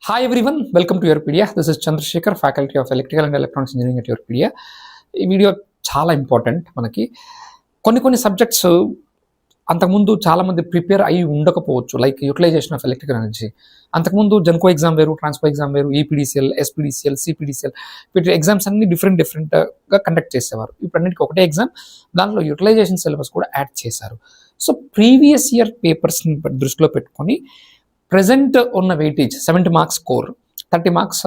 Hi everyone, welcome to Yourpedia. This is Chandrasekhar, Faculty of Electrical and Electronics Engineering at Yourpedia. ఈ వీడియో చాలా important. మనకి కొన్ని subjects అంతకుముందు చాలామంది ప్రిపేర్ అయ్యి ఉండకపోవచ్చు, like utilization of electrical energy. అంతకుముందు జెన్కో ఎగ్జామ్ వేరు, ట్రాన్స్కో ఎగ్జామ్ వేరు, ఈపీడీసీఎల్, ఎస్పీడీసీఎల్, సిపీడీసీఎల్, వీటి ఎగ్జామ్స్ అన్ని డిఫరెంట్గా కండక్ట్ చేసేవారు. ఇప్పుడు అన్నిటికీ ఒకటే ఎగ్జామ్, దాంట్లో యూటిలైజేషన్ సిలబస్ కూడా యాడ్ చేశారు. సో ప్రీవియస్ ఇయర్ పేపర్స్ని దృష్టిలో పెట్టుకొని present ఉన్న weightage 70 marks core, 30 marks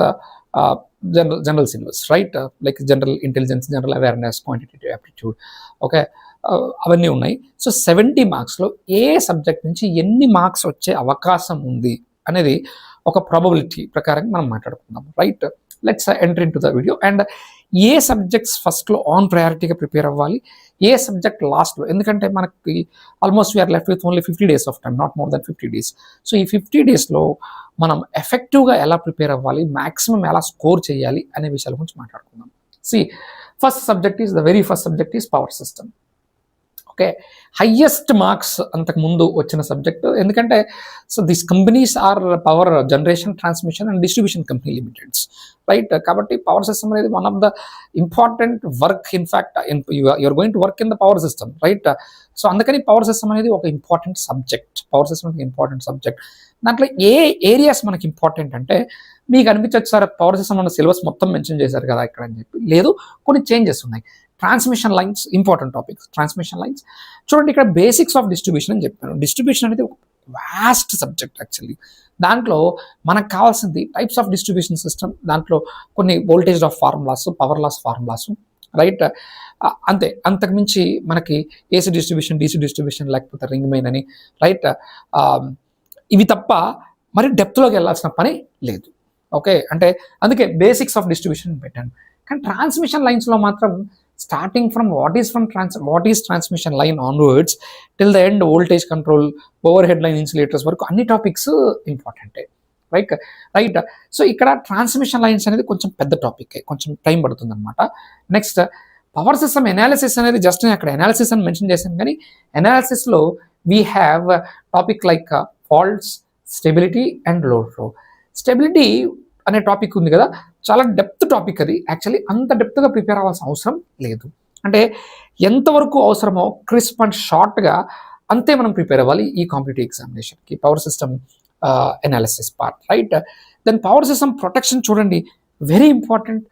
general syllabus, right? Like general intelligence, general awareness, quantitative aptitude, okay, అవన్నీ ఉన్నాయి. సో 70 మార్క్స్లో ఏ సబ్జెక్ట్ నుంచి ఎన్ని మార్క్స్ వచ్చే అవకాశం ఉంది అనేది ఒక ప్రాబబిలిటీ ప్రకారం మనం మాట్లాడుకుందాం, right? Let's enter into the video. And ఏ సబ్జెక్ట్స్ ఫస్ట్లో ఆన్ ప్రయారిటీగా ప్రిపేర్ అవ్వాలి, ఏ సబ్జెక్ట్ లాస్ట్లో, ఎందుకంటే మనకి almost we're left with only 50 days of time, not more than 50 days. So ఈ 50 daysలో మనం ఎఫెక్టివ్గా ఎలా ప్రిపేర్ అవ్వాలి, మ్యాక్సిమం ఎలా స్కోర్ చేయాలి అనే విషయాల గురించి మాట్లాడుకుందాం. First subject is the very first subject is power system. Okay, highest marks అంతకుముందు వచ్చిన సబ్జెక్ట్, ఎందుకంటే so these companies are power generation, transmission and distribution company limiteds, right? కాబట్టి పవర్ సిస్టమ్ అనేది one of the important work, in fact you are going to work in the power system, right? So అందుకని power system అనేది ఒక important subject. Power system అనేది important subject. దాంట్లో ఏ areas మనకి important అంటే, మీకు అనిపించచ్చు సార్ పవర్ సిస్టమ్ అన్న సిలబస్ మొత్తం మెన్షన్ చేశారు కదా ఇక్కడ అని చెప్పి. లేదు, కొన్ని చేంజెస్ ఉన్నాయి. Transmission lines important topic. Transmission lines చూడండి, ఇక్కడ బేసిక్స్ ఆఫ్ డిస్ట్రిబ్యూషన్ అని చెప్పాను. డిస్ట్రిబ్యూషన్ అనేది ఒక వాస్ట్ సబ్జెక్ట్ యాక్చువల్లీ. దాంట్లో మనకు కావాల్సింది టైప్స్ ఆఫ్ డిస్ట్రిబ్యూషన్ సిస్టమ్, దాంట్లో కొన్ని voltage of formulas, power loss formulas, right? అంతే, అంతకుమించి మనకి ఏసీ డిస్ట్రిబ్యూషన్, డీసీ డిస్ట్రిబ్యూషన్, లేకపోతే రింగ్ మెయిన్ అని, రైట్? ఇవి తప్ప మరి డెప్త్లోకి వెళ్ళాల్సిన పని లేదు. ఓకే, అంటే అందుకే బేసిక్స్ ఆఫ్ డిస్ట్రిబ్యూషన్ పెట్టాను. కానీ ట్రాన్స్మిషన్ లైన్స్లో మాత్రం starting from what is transmission line onwards till the end voltage control, overhead line insulators వరకు అన్ని టాపిక్స్ ఇంపార్టెంటే, రైట్? సో ఇక్కడ ట్రాన్స్మిషన్ లైన్స్ అనేది కొంచెం పెద్ద టాపిక్, కొంచెం టైం పడుతుంది అనమాట. నెక్స్ట్ పవర్ సిస్టమ్ ఎనాలిసిస్ అనేది జస్ట్ నేను అక్కడ ఎనాలిసిస్ అని మెన్షన్ చేశాను, కానీ ఎనాలిసిస్లో we have topic like faults, stability and load flow. Stability అనే టాపిక్ ఉంది కదా, చాలా డెప్త్ టాపిక్ అది. యాక్చువల్లీ అంత డెప్త్గా ప్రిపేర్ అవ్వాల్సిన అవసరం లేదు. అంటే ఎంతవరకు అవసరమో క్రిస్ప్ అండ్ షార్ట్గా అంతే మనం ప్రిపేర్ అవ్వాలి ఈ కాంపిటేటివ్ ఎగ్జామినేషన్కి, power system analysis part, right? Then power system protection చూడండి, very important.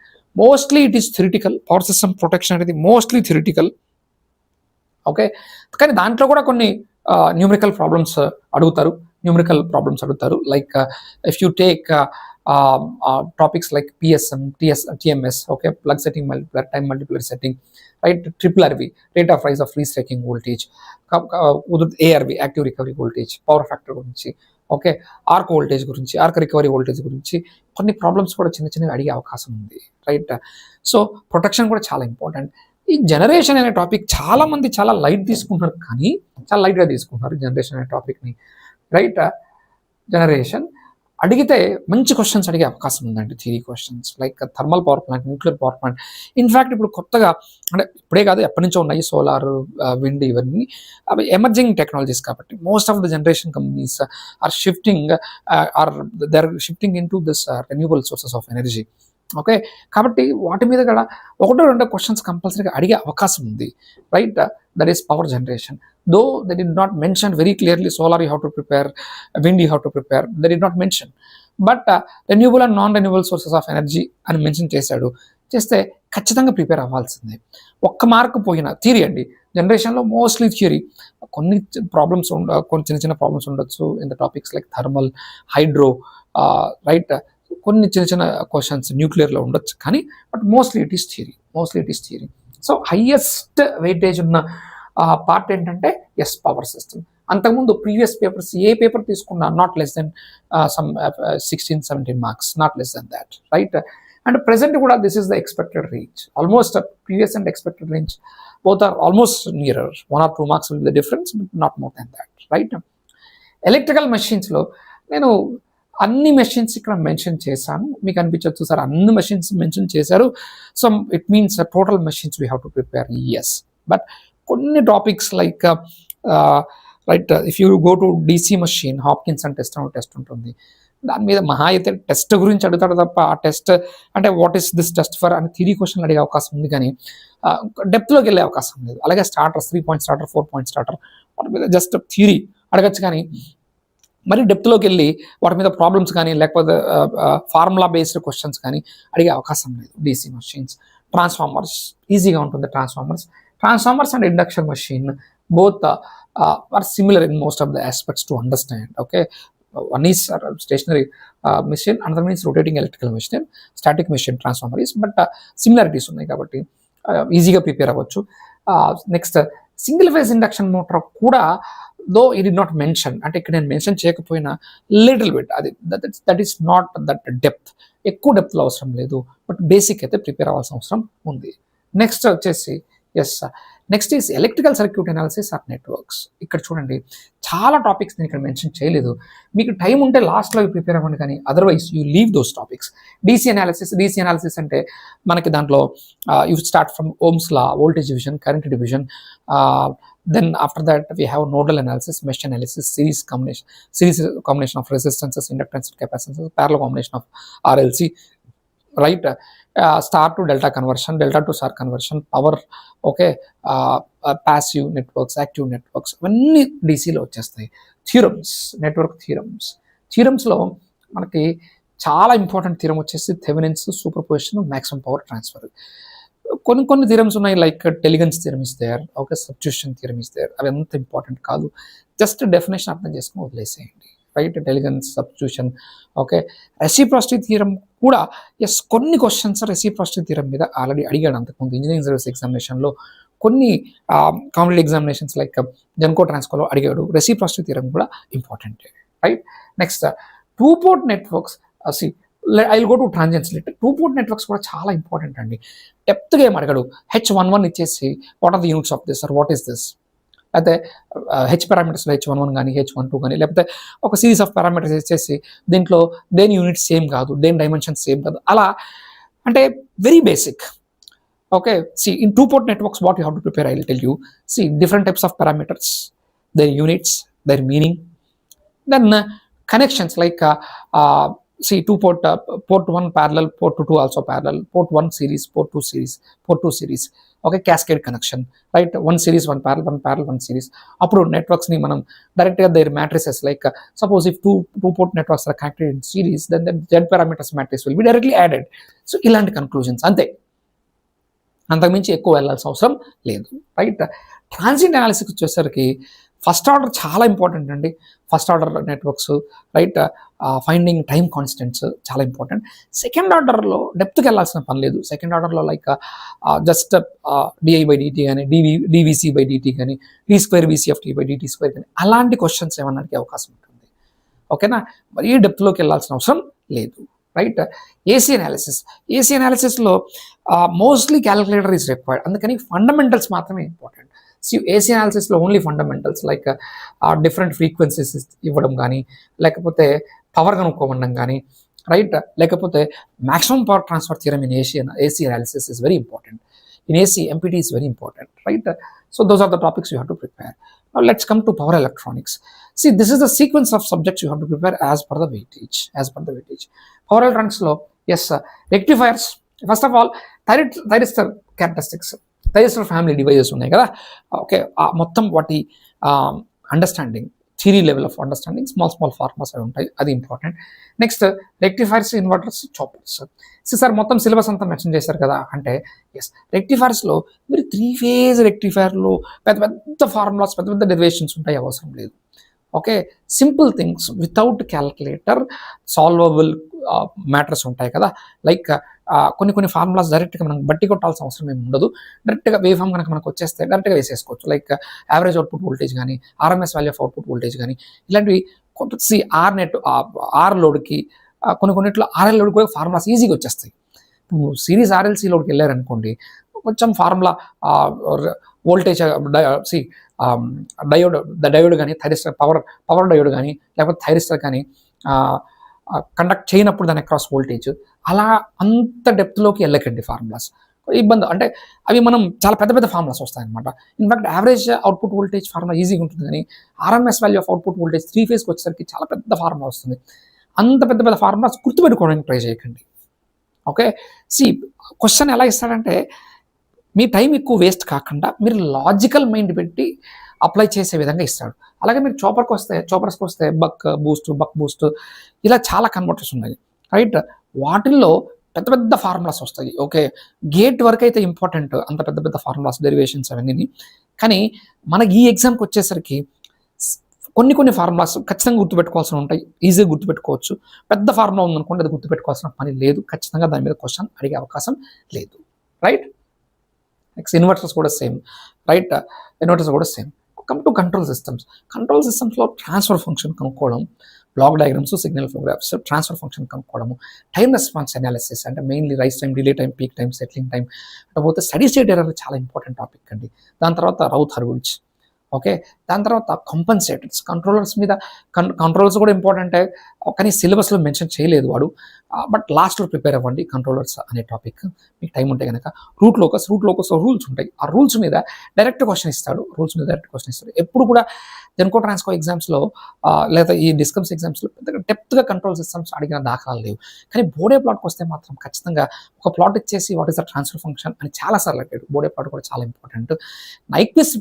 Mostly it is theoretical. Power system protection అనేది మోస్ట్లీ థిరిటికల్, ఓకే? కానీ దాంట్లో కూడా కొన్ని న్యూమరికల్ ప్రాబ్లమ్స్ అడుగుతారు, like if you take topics like PSM, TMS, okay, plug setting multiplier, time multiplier setting, right? Triple RV, rate of rise of restriking voltage, ARV, active recovery voltage, power factor గురించి, okay, arc voltage గురించి, arc recovery voltage గురించి కొన్ని problems కూడా చిన్నవి అడిగే అవకాశం ఉంది, right? So protection కూడా చాలా ఇంపార్టెంట్. ఈ జనరేషన్ అనే టాపిక్ చాలామంది చాలా లైట్గా తీసుకుంటున్నారు జనరేషన్ అనే టాపిక్ని, రైట్? జనరేషన్ అడిగితే మంచి క్వశ్చన్స్ అడిగే అవకాశం ఉందండి, theory questions like thermal power plant, nuclear power plant. In fact ఇప్పుడు కొత్తగా, అంటే ఇప్పుడే కాదు ఎప్పటి నుంచో ఉన్నాయి, సోలార్, విండ్, ఇవన్నీ అవి ఎమర్జింగ్ టెక్నాలజీస్ కాబట్టి most of the generation companies are shifting in to this renewable sources of energy, okay? కాబట్టి వాటి మీద కూడా ఒకటో రెండో క్వశ్చన్స్ కంపల్సరీగా అడిగే అవకాశం ఉంది, right? That is power generation. Though they did not mention very clearly solar you have to prepare, wind you have to prepare, they did not mention. But renewable and non-renewable sources of energy అని mention చేస్తే ఖచ్చితంగా prepare అవ్వాల్సిందే. ఒక్క mark పోయిన theory అండి, జనరేషన్లో mostly theory. కొన్ని problems కొన్ని చిన్న ప్రాబ్లమ్స్ ఉండొచ్చు in the topics like thermal, hydro, right? కొన్ని చిన్న క్వశ్చన్స్ న్యూక్లియర్లో ఉండొచ్చు, కానీ but mostly it is theory. So highest weightage ఉన్న పార్ట్ ఏంటంటే ఎస్, పవర్ సిస్టమ్. అంతకుముందు ప్రీవియస్ పేపర్స్ ఏ పేపర్ తీసుకున్నా not less than some 16-17 marks, not less than that, right? And present కూడా this is the expected range. Almost previous and expected range both are almost nearer. 1 or 2 marks will be the difference, but not more than that, right? Electrical మెషిన్స్లో నేను అన్ని machines ఇక్కడ mention చేశాను. మీకు అనిపించవచ్చు sir అన్ని machines mention చేశారు, so it means total machines we have to prepare. Yes, but కొన్ని topics like right, if you go to DC machine, Hopkinson test ఉంటుంది, దాని మీద మహా అయితే టెస్ట్ గురించి అడుగుతాడు తప్ప ఆ టెస్ట్ అంటే what is this test for అని థియరీ క్వశ్చన్ అడిగే అవకాశం ఉంది కానీ డెప్త్లోకి వెళ్ళే అవకాశం లేదు. అలాగే starters 3 point starter 4 point starter వాటి మీద జస్ట్ థియరీ అడగచ్చు కానీ మరి డెప్త్లోకి వెళ్ళి వాటి మీద ప్రాబ్లమ్స్ కానీ లేకపోతే ఫార్ములా బేస్డ్ క్వశ్చన్స్ కానీ అడిగే అవకాశం లేదు. డీసీ మషిన్స్, ట్రాన్స్ఫార్మర్స్ ఈజీగా ఉంటుంది. Transformers and induction machine both are similar in most of the aspects to understand. Okay, one is stationary machine, another one is rotating electrical machine, static machine transformer is, but similarities ఉన్నాయి కాబట్టి ఈజీగా prepare అవ్వచ్చు. Next single phase induction motor కూడా though it did not mention, అంటే ఇక్కడ నేను mention చేయకపోయినా little bit అది that is not that depth, ఎక్కువ డెప్త్లో అవసరం లేదు, బట్ బేసిక్ అయితే ప్రిపేర్ అవ్వాల్సిన అవసరం ఉంది. నెక్స్ట్ వచ్చేసి next is electrical circuit analysis or networks. ఇక్కడ చూడండి చాలా టాపిక్స్ నేను ఇక్కడ మెన్షన్ చేయలేదు. మీకు టైం ఉంటే లాస్ట్లో ప్రిపేర్ అవ్వండి, కానీ otherwise you leave those topics. DC analysis అంటే మనకి దాంట్లో you start from Ohm's law, voltage division, current division, then after that we have nodal analysis, mesh analysis, series combination of resistances, inductance, capacitances, parallel combination of RLC, right, star to delta conversion, delta to star conversion, power, okay, passive networks, active networks, ఇవన్నీ డీసీలో వచ్చేస్తాయి. Theorems, network థియరమ్స్లో మనకి చాలా important theorem వచ్చేసి Thevenin's, super position, maximum power transfer. కొన్ని theorems ఉన్నాయి like Tellegen's theorem is there, okay, substitution theorem is there. అవి ఎంత ఇంపార్టెంట్ కాదు, జస్ట్ డెఫినేషన్ అర్థం చేసుకుని వదిలేసేయండి, right. Tellegen's, substitution, okay. Reciprocity theorem కూడా కొన్ని క్వశ్చన్స్ రెసిప్రాసిటీ థియరం మీద ఆల్రెడీ అడిగాడు అంతకుముందు ఇంజనీరింగ్ సర్వీస్ ఎగ్జామినేషన్లో, కొన్ని కాంపిటేటివ్ ఎగ్జామినేషన్స్ లైక్ జెన్కో ట్రాన్స్కోలో అడిగాడు. రెసిప్రాసిటీ థియరం కూడా important, right. Next two port networks, I will go to transients lit. Two port networks కూడా చాలా ఇంపార్టెంట్ అండి. డెప్త్గా ఏం అడగడు, H11 ఇచ్చేసి what are the units of this or what is this, అయితే హెచ్ పారామీటర్స్లో H11 కానీ H12 కానీ, లేకపోతే ఒక సిరీస్ ఆఫ్ పారామీటర్స్ ఇచ్చేసి దీంట్లో దేని యూనిట్ సేమ్ కాదు, దేని డైమెన్షన్ సేమ్ కాదు, అలా అంటే very basic. Okay, see in two port networks what you have to prepare, I will tell you. See different types of parameters, their units, their meaning, then connections like see two port 1 parallel, port 2 also parallel, port 1 series, port 2 series, port 2 series, okay, cascade connection, right, 1 series 1 parallel 1 series. అప్పుడు networks ని మనం direct గా their matrices like suppose if two port networks are connected in series, then the z parameters matrix will be directly added. So ఇలాంటి conclusions అంతే, అంతకుమించి ఎక్కువ వెళ్ళాల్సిన అవసరం లేదు, రైట్. ట్రాన్సియెంట్ అనాలిసిస్ వచ్చేసరికి ఫస్ట్ ఆర్డర్ చాలా ఇంపార్టెంట్ అండి. First order networks, right, finding time constants చాలా ఇంపార్టెంట్. సెకండ్ ఆర్డర్లో డెప్త్కి వెళ్ళాల్సిన పని లేదు. సెకండ్ ఆర్డర్లో లైక్ జస్ట్ di/dt కానీ dvc/dt కానీ d²vc/t/dt² కానీ అలాంటి క్వశ్చన్స్ ఏమన్నా అడిగే అవకాశం ఉంటుంది, ఓకేనా. మరీ డెప్త్లోకి వెళ్ళాల్సిన అవసరం లేదు, రైట్. ఏసీ అనాలిసిస్లో మోస్ట్లీ క్యాలిక్యులేటర్ ఈజ్ రిక్వైర్డ్, అందుకని ఫండమెంటల్స్ మాత్రమే ఇంపార్టెంట్. ఏసీ అనాలిసిస్లో only fundamentals like different frequencies ఇవ్వడం కానీ, లేకపోతే పవర్ కనుక్కోవడం కానీ, రైట్, లేకపోతే maximum power transfer theorem in AC analysis is very important. In AC MPT is very important, right. So those are the topics you have to prepare. Now let's come to power electronics. See, this is the sequence of subjects you have to prepare as per the weightage. Power electronics lo, yes, rectifiers. First of all, thyristor characteristics, thyristor family devices ఉన్నాయి కదా, okay. మొత్తం వాటి understanding, theory level of understanding, small formulas అవి ఉంటాయి, అది important. Next rectifiers, inverters, choppers. Sir మొత్తం syllabus అంతా mention చేశారు కదా అంటే, ఎస్, రెక్టిఫైర్స్లో మీరు 3 phase రెక్టిఫైర్లో పెద్ద ఫార్ములాస్, పెద్ద డెరివేషన్స్ ఉంటాయి, అవసరం లేదు, okay. Simple things without calculator solvable matters ఉంటాయి కదా, లైక్ కొన్ని ఫార్ములాస్ డైరెక్ట్గా మనం బట్టి కొట్టాల్సిన అవసరం ఏమి ఉండదు. డైరెక్ట్గా వేవ్ ఫామ్ కనుక మనకు వచ్చేస్తే డైరెక్ట్గా వేసేసుకోవచ్చు, లైక్ యావరేజ్ అవుట్పుట్ వోల్టేజ్ కానీ, RMS value of output voltage కానీ, ఇలాంటివి. ఆర్ లోడ్కి కొన్నిట్లో RL లోడ్ కూడా ఫార్ములాస్ ఈజీగా వచ్చేస్తాయి. సిరీస్ RLC లోడ్కి వెళ్ళారనుకోండి, కొంచెం ఫార్ములా వోల్టేజ్ డయోడ్ కానీ, థైరిస్టర్ పవర్ డయోడ్ కానీ, లేకపోతే థైరిస్టర్ కానీ కండక్ట్ చేయనప్పుడు దాని అక్రాస్ వోల్టేజ్, అలా అంత డెప్త్లోకి వెళ్ళకండి. ఫార్ములాస్ ఇబ్బంది అంటే అవి మనం చాలా పెద్ద ఫార్ములాస్ వస్తాయన్నమాట. In fact average output voltage formula ఈజీగా ఉంటుంది, కానీ RMS value of output voltage 3 phase వచ్చేసరికి చాలా పెద్ద ఫార్ములా వస్తుంది. అంత పెద్ద పెద్ద ఫార్ములాస్ గుర్తుపెట్టుకోవడానికి ట్రై చేయకండి. ఓకే, క్వశ్చన్ ఎలా ఇస్తాడంటే మీ టైం ఎక్కువ వేస్ట్ కాకుండా మీరు లాజికల్ మైండ్ పెట్టి అప్లై చేసే విధంగా ఇస్తాడు. అలాగే మీరు చాపర్స్కి వస్తే బక్ బూస్ట్ ఇలా చాలా కన్వర్టర్స్ ఉన్నాయి, రైట్? వాటిల్లో పెద్ద పెద్ద ఫార్ములాస్ వస్తాయి. ఓకే, గేట్ వరకు అయితే ఇంపార్టెంట్, అంత పెద్ద పెద్ద ఫార్ములాస్, డెరివేషన్స్ అవన్నీ. కానీ మనకి ఈ ఎగ్జామ్కి వచ్చేసరికి కొన్ని ఫార్ములాస్ ఖచ్చితంగా గుర్తుపెట్టుకోవాల్సి ఉంటాయి, ఈజీగా గుర్తుపెట్టుకోవచ్చు. పెద్ద ఫార్ములా ఉందనుకోండి, అది గుర్తుపెట్టుకోవాల్సిన పని లేదు, ఖచ్చితంగా దాని మీద క్వశ్చన్ అడిగే అవకాశం లేదు, రైట్? నెక్స్ట్ ఇన్వర్టర్స్ కూడా సేమ్, రైట్? ఇన్వర్టర్స్ కూడా సేమ్. కమ్ టు కంట్రోల్ సిస్టమ్స్లో ట్రాన్స్ఫర్ ఫంక్షన్ కనుక్కోవడం, block diagrams, signal flow graphs, transfer function కనుక్కోవడము, టైం రెస్పాన్స్ అనాలిసిస్ అంటే mainly rise time, delay time, peak time, settling time, పోతే steady state error చాలా important topic అండి. దాని తర్వాత రౌత్ హర్విట్జ్, ఓకే, దాని తర్వాత కంపన్సేటర్స్, కంట్రోలర్స్ మీద కంట్రోలర్స్ కూడా ఇంపార్టెంటే, కానీ సిలబస్లో మెన్షన్ చేయలేదు వాడు, బట్ లాస్ట్లో ప్రిపేర్ అవ్వండి కంట్రోలర్స్ అనే టాపిక్. మీకు టైం ఉంటే కనుక రూట్ లోకస్ రూల్స్ ఉంటాయి, ఆ రూల్స్ మీద డైరెక్ట్ క్వశ్చన్ ఇస్తాడు. ఎప్పుడు కూడా జెన్కో ట్రాన్స్కో ఎగ్జామ్స్లో లేదా ఈ డిస్కమ్స్ ఎగ్జామ్స్లో పెద్దగా డెప్త్గా కంట్రోల్ సిస్టమ్స్ అడిగిన దాఖలాలు లేవు. కానీ బోడే ప్లాట్కి వస్తే మాత్రం ఖచ్చితంగా ఒక ప్లాట్ ఇచ్చేసి what is the transfer function అని చాలాసార్లు అడిగాడు. బోడే ప్లాట్ కూడా చాలా important. Nyquist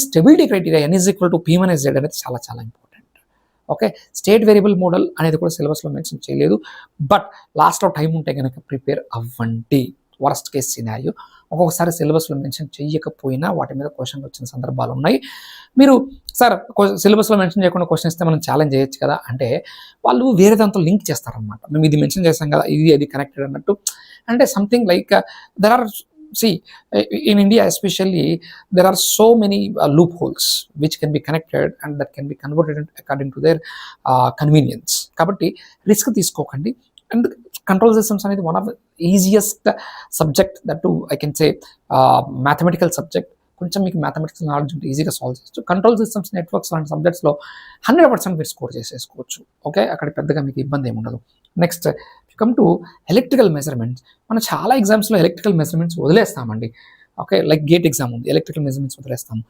stability criteria N=P-Z అనేది చాలా చాలా important. Okay, state variable model అనేది కూడా సిలబస్లో మెన్షన్ చేయలేదు, బట్ లాస్ట్లో టైం ఉంటే కనుక ప్రిపేర్ అవ్వండి. వరస్ట్ కేస్ సినారియో ఒక్కొక్కసారి సిలబస్లో మెన్షన్ చేయకపోయినా వాటి మీద క్వశ్చన్ వచ్చిన సందర్భాలు ఉన్నాయి. మీరు సార్ సిలబస్లో మెన్షన్ చేయకుండా క్వశ్చన్ ఇస్తే మనం ఛాలెంజ్ చేయొచ్చు కదా అంటే, వాళ్ళు వేరే దాంతో లింక్ చేస్తారనమాట. మేము ఇది మెన్షన్ చేస్తాం కదా, అది కనెక్టెడ్ అన్నట్టు. అంటే something like there are in India especially, there are so many loopholes which can be connected and that can be converted according to their convenience. కాబట్టి రిస్క్ తీసుకోకండి. అండ్ కంట్రోల్ సిస్టమ్స్ అనేది one of the easiest subject, that to I can say mathematical subject. కొంచెం మీకు mathematics knowledge ఉంటే ఈజీగా solve చేయొచ్చు. Control systems, networks లాంటి సబ్జెక్ట్స్లో 100% మీరు స్కోర్ చేసేసుకోవచ్చు. ఓకే, అక్కడ పెద్దగా మీకు ఇబ్బంది ఏమి ఉండదు. Next come to electrical measurements. మనం చాలా ఎగ్జామ్స్లో ఎలక్ట్రికల్ మెజర్మెంట్స్ వదిలేస్తామండి. ఓకే, లైక్ గేట్ ఎగ్జామ్ ఉంది, ఎలక్ట్రికల్ మెజర్మెంట్స్ వదిలేస్తాము.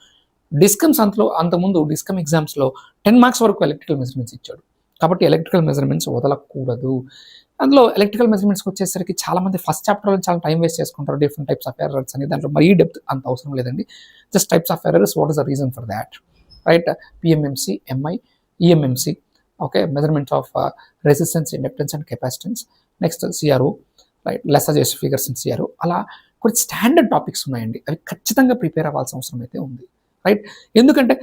డిస్కమ్స్ అంతకుముందు డిస్కమ్ ఎగ్జామ్స్లో 10 మార్క్స్ వరకు ఎలక్ట్రికల్ మెజర్మెంట్స్ ఇచ్చాడు. కాబట్టి ఎలక్ట్రికల్ మెజర్మెంట్స్ వదలకూడదు. అందులో ఎలక్ట్రికల్ మెజర్మెంట్స్కి వచ్చేసరికి చాలామంది ఫస్ట్ చాప్టర్లో చాలా టైం వేస్ట్ చేసుకుంటారు, డిఫరెంట్ టైప్స్ ఆఫ్ ఎర్రర్స్ అని. దాంట్లో మరీ డెప్త్ అంత అవసరం లేదండి. Just types of errors, what is the reason for that, right? PMMC, MI, EMMC, okay, measurement of resistance, inductance and capacitance. Next CRO, right? Lesser చేసే figures in CRO. అలా కొన్ని standard topics ఉన్నాయండి, అవి ఖచ్చితంగా prepare అవ్వాల్సిన అవసరం అయితే ఉంది, రైట్? ఎందుకంటే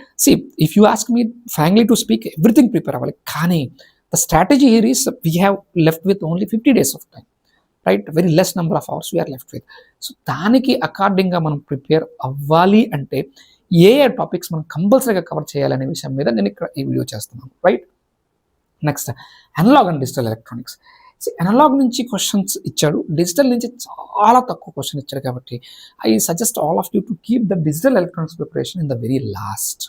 if you ask me frankly to speak, everything prepare అవ్వాలి. కానీ the strategy here is we have left with only 50 days of time, right? Very less number of hours we are left with. So దానికి అకార్డింగ్గా మనం prepare అవ్వాలి అంటే ఏ topics మనం కంపల్సరీగా cover చేయాలనే విషయం మీద నేను ఇక్కడ ఈ వీడియో చేస్తున్నాను, right? Next analog and digital electronics. Analog నుంచి క్వశ్చన్స్ ఇచ్చాడు, డిజిటల్ నుంచి చాలా తక్కువ క్వశ్చన్ ఇచ్చాడు. కాబట్టి I suggest all of you to keep the digital electronics preparation in the very last.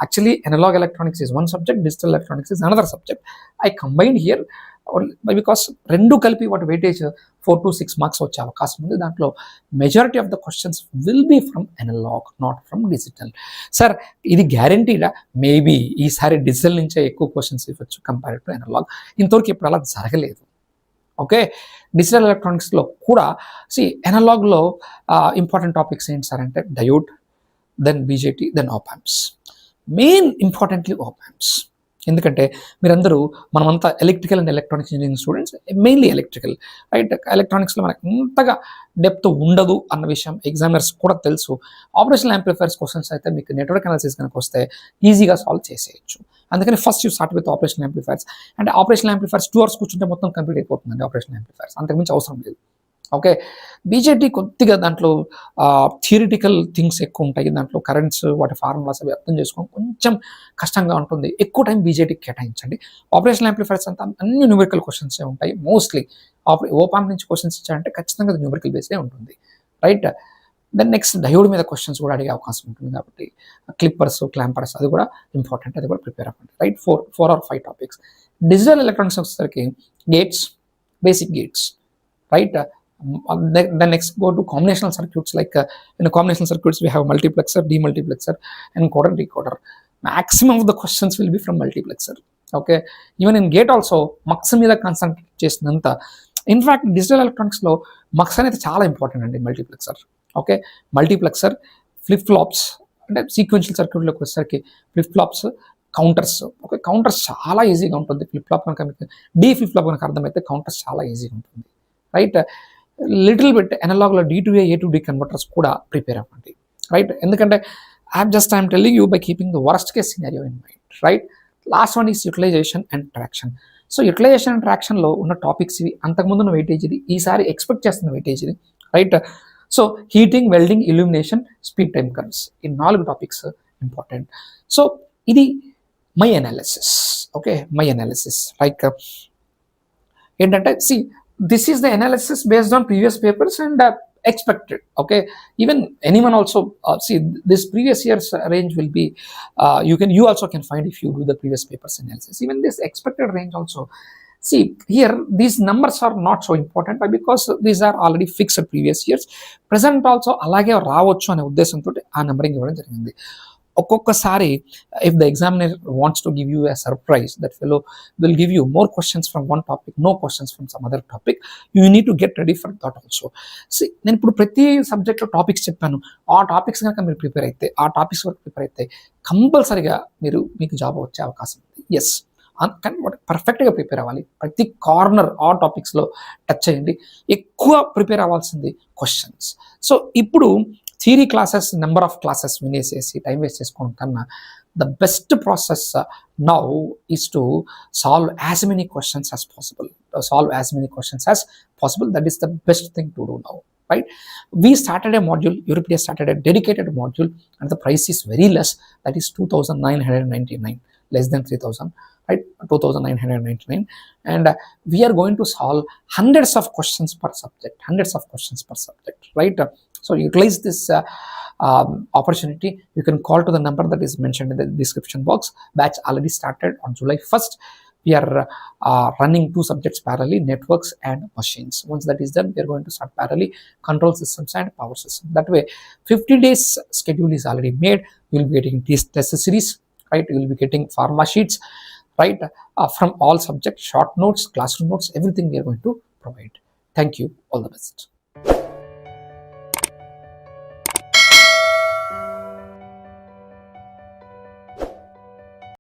Actually, analog electronics is one subject, digital electronics is another subject. I combined here because రెండు కలిపి వాటి weightage 4 to 6 marks వచ్చే అవకాశం ఉంది. దాంట్లో majority of the questions will be from analog, not from digital. Sir ఇది గ్యారంటీడా? Maybe ఈసారి డిజిటల్ నుంచే ఎక్కువ క్వశ్చన్స్ ఇవ్వచ్చు కంపేర్డ్ టు అనలాగ్. ఇంతవరకు ఇప్పుడు అలా జరగలేదు. ఓకే, డిజిటల్ ఎలక్ట్రానిక్స్లో కూడా అనలాగ్లో ఇంపార్టెంట్ టాపిక్స్ ఏంటి సార్ అంటే diode, then BJT, then op amps. Main importantly op amps. ఎందుకంటే మీరందరూ మనమంతా electrical and electronics engineering students, mainly electrical, right? ఎలక్ట్రానిక్స్లో మనకు అంతగా డెప్త్ ఉండదు అన్న విషయం ఎగ్జామినర్స్ కూడా తెలుసు. ఆపరేషనల్ యాంప్లిఫైర్స్ క్వశ్చన్స్ అయితే మీకు నెట్వర్క్ అనాలిసిస్ కనుక వస్తే ఈజీగా సాల్వ్ చేసేయచ్చు. అందుకని first you start with operational amplifiers. అంటే ఆపరేషనల్ యాంప్లిఫైర్స్ 2 hours కూర్చుంటే మొత్తం కంప్లీట్ అయిపోతుందండి ఆపరేషనల్ యాంప్లిఫైర్స్, అంతకుమించి అవసరం లేదు. ఓకే, BJT కొద్దిగా దాంట్లో థియరిటికల్ థింగ్స్ ఎక్కువ ఉంటాయి, దాంట్లో కరెంట్స్, వాటి ఫార్ములాస్ అవి అర్థం చేసుకోవడం కొంచెం కష్టంగా ఉంటుంది. ఎక్కువ టైం BJTకి కేటాయించండి. ఆపరేషనల్ యాంప్లిఫైర్స్ అంతా అన్ని న్యూమరికల్ క్వశ్చన్సే ఉంటాయి మోస్ట్లీ. ఓపాంప్ నుంచి క్వశ్చన్స్ ఇచ్చారంటే ఖచ్చితంగా అది న్యూమరికల్ బేస్డే ఉంటుంది, రైట్? దెన్ నెక్స్ట్ డయోడ్ మీద క్వశ్చన్స్ కూడా అడిగే అవకాశం ఉంటుంది. కాబట్టి క్లిప్పర్స్, క్లాంపర్స్ అది కూడా ఇంపార్టెంట్, అది కూడా ప్రిపేర్ అవ్వండి, right? 4 or 5 topics. Digital electronics వచ్చేసరికి gates, basic gates, right? Then next go to combinational circuits. Like in combinational circuits we have multiplexer, demultiplexer, encoder, decoder. Maximum of the questions will be from multiplexer. Okay, even in GATE also mux మీద concentrate చేసినంత. In fact digital ఎలక్ట్రానిక్స్లో mux అనేది చాలా important అండి. Multiplexer, okay, multiplexer, flip flops, అంటే sequential సర్క్యూట్లోకి వచ్చేసరికి flip flops, counters. Okay, counters చాలా ఈజీగా ఉంటుంది. ఫ్లిప్ ఫ్లాప్ కనుక మీకు ఫ్లిప్ ఫ్లాప్ కనుక అర్థమైతే కౌంటర్స్ చాలా ఈజీగా ఉంటుంది, రైట్. లిటిల్ బిట్ ఎనలాగ్లో D2A A2D కన్వర్టర్స్ కూడా ప్రిపేర్ అవ్వండి, రైట్. ఎందుకంటే I'm telling you by keeping the worst case scenario in mind, right. Last one is utilization and traction. So utilization and ట్రాక్షన్లో ఉన్న టాపిక్స్ ఇవి. అంతకుముందు ఉన్న వెయిటేజ్ ఇది, ఈసారి ఎక్స్పెక్ట్ చేస్తున్న వెయిటేజ్ ఇది, right. So heating, welding, illumination, speed time curves, ఈ 4 టాపిక్స్ ఇంపార్టెంట్. సో ఇది my analysis, okay, my analysis. Like ఏంటంటే this is the analysis based on previous papers and expected, okay. Even anyone also this previous year's range will be you also can find if you do the previous papers analysis. Even this expected range also, here these numbers are not so important because these are already fixed previous years. Present also alage raavochu ane uddeshamto aa numbering iవ్వడం జరిగింది. ఒక్కొక్కసారి if the examiner wants to give you a surprise, that fellow will give you more questions from one topic, no questions from some other topic. You need to get ready for that also. నేను ఇప్పుడు ప్రతి సబ్జెక్ట్లో topics చెప్పాను. ఆ topics కనుక మీరు prepare అయితే, ఆ టాపిక్స్ వరకు ప్రిపేర్ అయితే కంపల్సరిగా మీకు జాబ్ వచ్చే అవకాశం ఉంది. ఎస్, కానీ పర్ఫెక్ట్గా ప్రిపేర్ అవ్వాలి. ప్రతి కార్నర్ ఆ టాపిక్స్లో టచ్ చేయండి. ఎక్కువ ప్రిపేర్ అవ్వాల్సింది క్వశ్చన్స్. సో ఇప్పుడు theory classes, number of classes వినేసేసి టైం వేస్ట్ చేసుకోవడం కన్నా the best process now is to solve as many questions as possible. That is the best thing to do now, right? We started a module, Euripides started a dedicated module, and the price is very less. That is 2,999, less than 3,000, right? 2,999, and we are going to solve hundreds of questions per subject, right? So utilize this opportunity. You can call to the number that is mentioned in the description box. Batch already started on July 1st. We are running 2 subjects parallelly, networks and machines. Once that is done, we are going to start parallelly control systems and power systems. That way 50 days schedule is already made. You will be getting these test series, right? You will be getting pharma sheets, right, from all subjects, short notes, classroom notes, everything we are going to provide. Thank you. All the best.